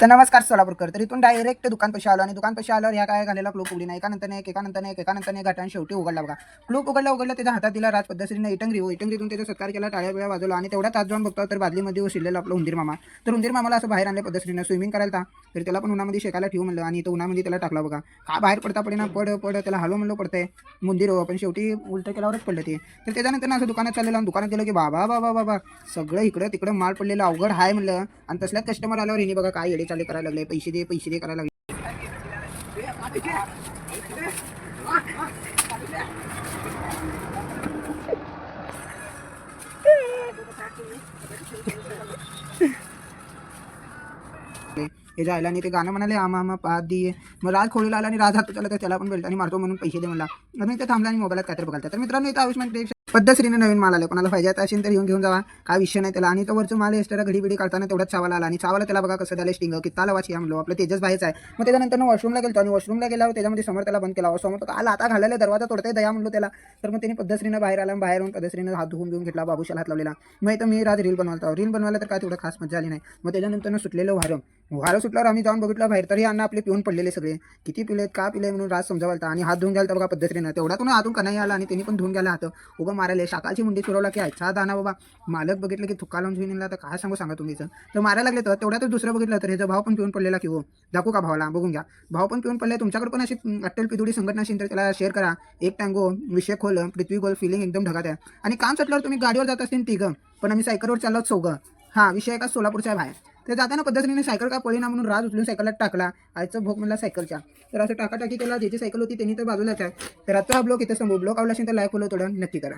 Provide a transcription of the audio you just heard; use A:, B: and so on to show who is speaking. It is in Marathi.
A: तर नमस्कार सोलापूरकर. तर इथून डायरेक्ट दुकान पैसे आलो आणि दुकान पैसे आल्यावर ह्या काय घालेला क्लूप उघडी नाही. एकानंतर एक घाटाने शेवटी उघडला बघा. क्लूप उघडला त्याच्या हातात दिला राज पद्धतीने इटंगरीतून त्याचा सत्कार केला, टाळ्या बिळ्या वाजवला आणि तेवढ्यात आज जाऊन बघतो तर बादलीमध्ये शिरलेला आपलं उंदीर मामा. तर उंदीर मामाला असं बाहेर आणल्या पद्धतीने स्विमिंग करायला तर त्याला पण उन्हामध्ये शेकायला ठेवू म्हणलं आणि तो उन्हामध्ये त्याला टाकला बघा. का बाहेर पडता पडेना पड त्याला हलव म्हणलं पडतंय मुंदीर हो, पण शेवटी उलटं केल्यावरच पडलं ते. तर त्याच्यानंतर असं दुकानात चाललेलं आणि दुकानात गेलं की बाबा बाबा बाबा सगळं इकडं तिकडं माल पडलेलं अवघड हाय म्हणलं. आणि तसल्याच कस्टमर आल्यावर हिने बघा काय येडे चाले करायला लागले, पैसे दे करायला लागले. हे जायला आणि ते गाणं म्हणाले आमा आमा पाच दिये. मग राज खोलीला आला आणि राज हात चालला तर त्याला पण बेल्ट आणि मारतो म्हणून पैसे दे म्हणला. आणि ते थांबला आणि मोबाईलात काहीतरी बघायला. तर मित्रांनो इथं आयुष्यमान पद्धतशीरीने नवीन माल आले, कोणाला पाहिजे असेल तर घेऊन जावा, काय विषय नाही त्याला. आणि तो वरचं माल एक्स्ट्रा घडी बिडी काढताना तेवढाच चावाला आला आणि चावाला त्याला बघा कसं झालं स्टिंग की ताला वाची म्हणलो आपलं तेजस बाहेरच आहे. मग त्याच्यानंतर वॉशरूमला गेलो आणि वॉशरूमला गेल्यावर त्याच्यामध्ये समोर त्याला बंद केला. समोर काल आता घालायला दरवाजा तोडताय दया म्हणलो त्याला. तर मग त्याने पद्धतशीरीने बाहेर आला, बाहेरून पद्धतशीरीने हात धुवून घेऊन घेतला, बाबूशाला हात लावलेला. मग इथं मी राज रील बनवायला तर काय तेवढं खास मजा आली नाही. मग त्याच्यानंतर सुटलेलं वारं सुटल्यावर आम्ही जाऊन बघितलं बाहेर, तरी अन्न आपले पिऊन पडलेले सगळे. किती पिलेत का पिले म्हणून राज समजावला आणि हात धुवून घ्यायला बघा पद्धतीने तेवढा तुम्ही हातून का नाही आला आणि त्यांनी पण धुवून घ्यायला हात उगं मारायला शाकालची मुंडी फिरवला की अच्छा दाना बाबा. मालक बघितलं की थुक्का लावून घेऊन तर काय सांगा तुम्हीच. तर मारायला लागले तर तेवढ्यातच दुसरं बघितलं तर ह्याचा भाव पण पिऊन पडलेला की हो. दाखवू का भावाला बघून घ्या. भाव पण पिऊन पडले. तुमच्याकडे पण अशी अट्टल पिदुडी संघटना असेल तर त्याला शेअर करा. एक टँगो विषय खोल पृथ्वी गोल फिलिंग एकदम ढगात आहे. आणि काम सुटल्यावर तुम्ही गाडीवर जात असतील तिघं, पण आम्ही सायकलवर चाललो चौघं. हा विषय का सोलापूरच्या बाहेर. तर जाताना पद्धतीने सायकल का पळीना म्हणून राज उचलून सायकलला टाकला. आयचं भोग म्हणला सायकलच्या. तर असं टाकाटाकी केला. ज्याची सायकल होती त्यांनी तर बाजूलाच आहे. तर आता ब्लॉग इथं समोर ब्लॉग आवडला असेल तर लाईक फॉलो थोडं नक्की करा.